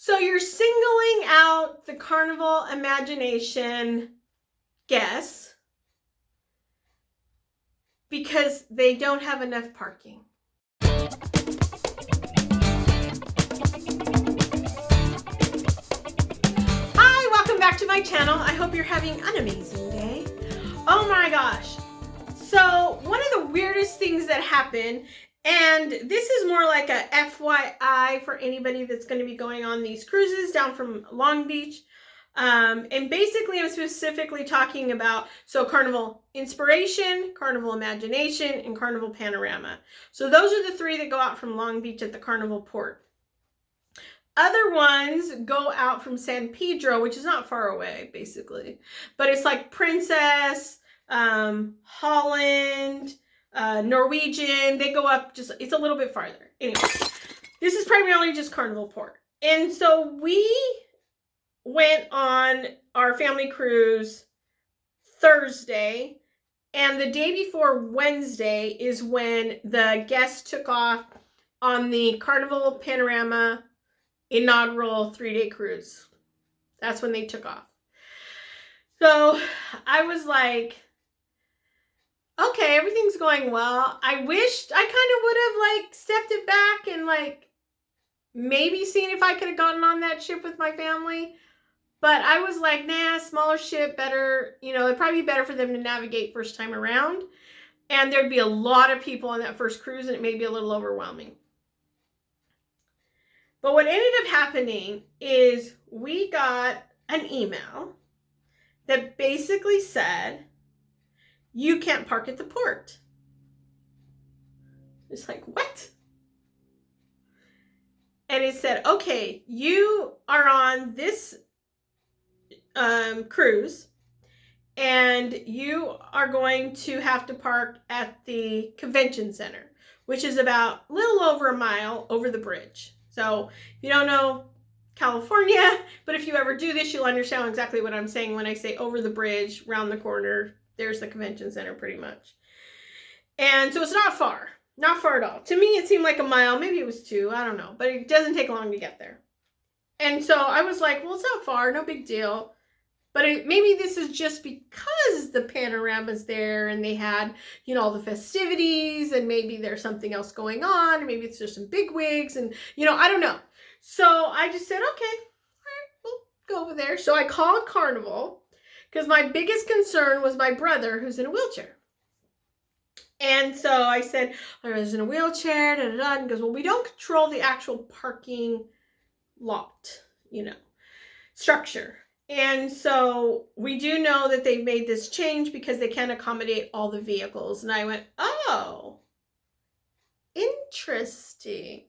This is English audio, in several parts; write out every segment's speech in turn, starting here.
So you're singling out the Carnival Imagination guests because they don't have enough parking. Hi, welcome back to my channel. I hope you're having an amazing day. Oh my gosh. So one of the weirdest things that happened, and this is more like a FYI for anybody that's going to be going on these cruises down from Long Beach. And basically I'm specifically talking about, so Carnival Inspiration, Carnival Imagination, and Carnival Panorama. So those are the three that go out from Long Beach at the Carnival Port. Other ones go out from San Pedro, which is not far away, basically. But it's like Princess, Holland, Norwegian. They go up just, it's a little bit farther. Anyway, this is primarily just Carnival Port. And so we went on our family cruise Thursday, and the day before Wednesday is when the guests took off on the Carnival Panorama inaugural 3-day cruise. That's when they took off. So I was like, okay, everything's going well. I wished I kind of would have like stepped it back and like maybe seen if I could have gotten on that ship with my family. But I was like, nah, smaller ship, better, you know, it'd probably be better for them to navigate first time around. And there'd be a lot of people on that first cruise, and it may be a little overwhelming. But what ended up happening is we got an email that basically said, you can't park at the port. It's like, what? And it said, okay, you are on this cruise, and you are going to have to park at the convention center, which is about a little over a mile over the bridge. So if you don't know California, but if you ever do this, you'll understand exactly what I'm saying when I say over the bridge, round the corner, there's the convention center pretty much. And so it's not far at all. To me, it seemed like a mile, maybe it was 2, I don't know, but it doesn't take long to get there. And so I was like, well, it's not far, no big deal. But maybe this is just because the Panorama's there and they had, you know, all the festivities, and maybe there's something else going on. Maybe it's just some big wigs, and, you know, I don't know. So I just said, okay, all right, we'll go over there. So I called Carnival because my biggest concern was my brother, who's in a wheelchair. And so I said, I was in a wheelchair, da, da, da. And he goes, well, we don't control the actual parking lot, you know, structure. And so we do know that they've made this change because they can't accommodate all the vehicles. And I went, oh, interesting.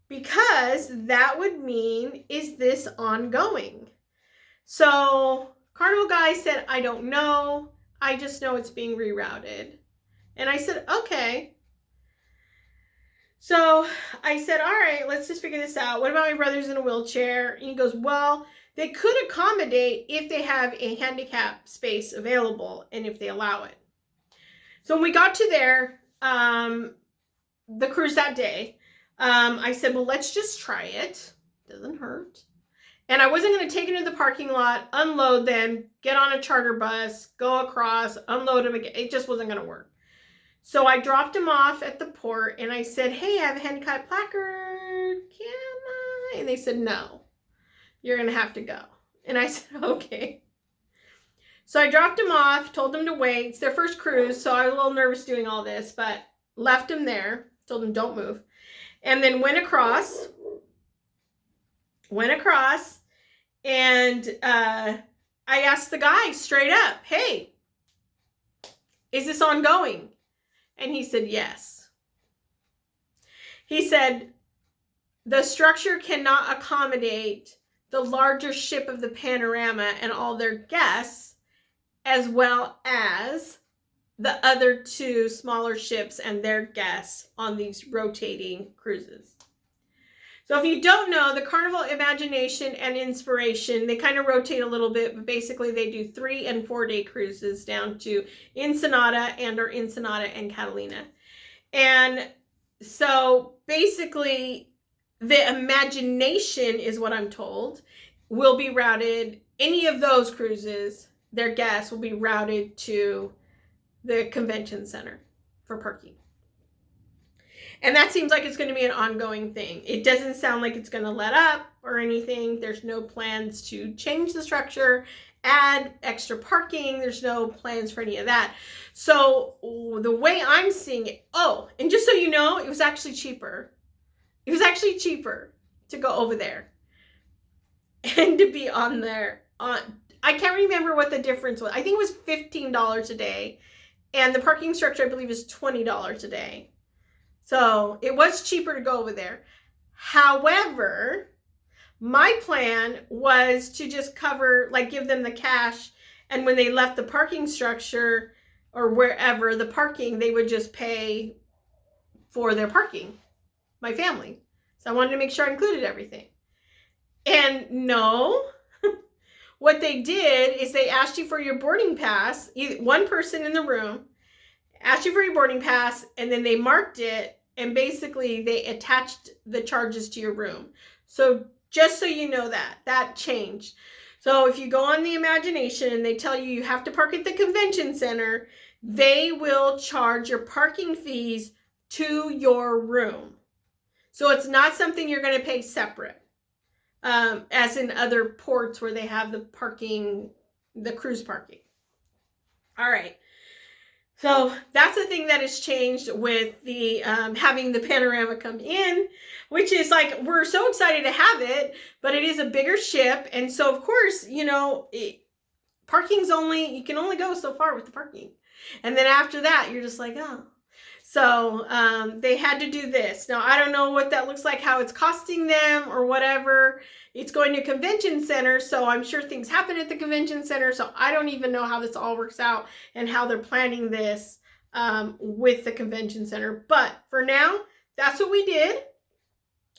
Because that would mean, is this ongoing? So Carnival guy said, I don't know. I just know it's being rerouted. And I said, okay. So I said, all right, let's just figure this out. What about my brother's in a wheelchair? And he goes, well, they could accommodate if they have a handicap space available and if they allow it. So when we got to there, the cruise that day, I said, well, let's just try it. Doesn't hurt. And I wasn't going to take it into the parking lot, unload them, get on a charter bus, go across, unload them again. It just wasn't going to work. So I dropped him off at the port and I said, hey, I have a handicap placard. Can I? And they said, no, you're going to have to go. And I said, okay. So I dropped him off, told them to wait. It's their first cruise, so I was a little nervous doing all this, but left him there, told him don't move. And then went across. And I asked the guy straight up, hey, is this ongoing? And he said, yes. He said, the structure cannot accommodate the larger ship of the Panorama and all their guests, as well as the other 2 smaller ships and their guests on these rotating cruises. So if you don't know, the Carnival Imagination and Inspiration, they kind of rotate a little bit, but basically they do 3- and 4-day cruises down to Ensenada and Catalina. And so basically the Imagination is what I'm told will be routed, any of those cruises, their guests will be routed to the convention center for parking. And that seems like it's going to be an ongoing thing. It doesn't sound like it's going to let up or anything. There's no plans to change the structure, add extra parking. There's no plans for any of that. So the way I'm seeing it, oh, and just so you know, it was actually cheaper. It was actually cheaper to go over there and to be on there. I can't remember what the difference was. I think it was $15 a day. And the parking structure, I believe, is $20 a day. So it was cheaper to go over there. However, my plan was to just cover, like give them the cash. And when they left the parking structure or wherever the parking, they would just pay for their parking, my family. So I wanted to make sure I included everything. And no, what they did is they asked you for your boarding pass. One person in the room asked you for your boarding pass, and then they marked it. And basically, they attached the charges to your room. So just so you know that changed. So if you go on the Imagination and they tell you you have to park at the convention center, they will charge your parking fees to your room. So it's not something you're going to pay separate, as in other ports where they have the parking, the cruise parking. All right. So that's the thing that has changed with the having the Panorama come in, which is like, we're so excited to have it, but it is a bigger ship. And so, of course, you know, parking's you can only go so far with the parking. And then after that, you're just like, oh. So they had to do this. Now, I don't know what that looks like, how it's costing them or whatever. It's going to a convention center, so I'm sure things happen at the convention center. So I don't even know how this all works out and how they're planning this with the convention center. But for now, that's what we did.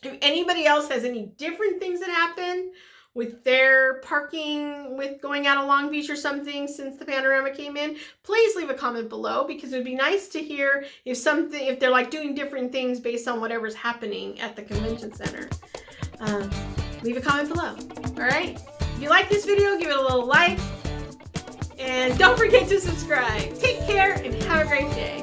If anybody else has any different things that happen with their parking, with going out of Long Beach or something since the Panorama came in, please leave a comment below, because it would be nice to hear if they're like doing different things based on whatever's happening at the convention center. Leave a comment below. All right. If you like this video, give it a little like, and don't forget to subscribe. Take care and have a great day.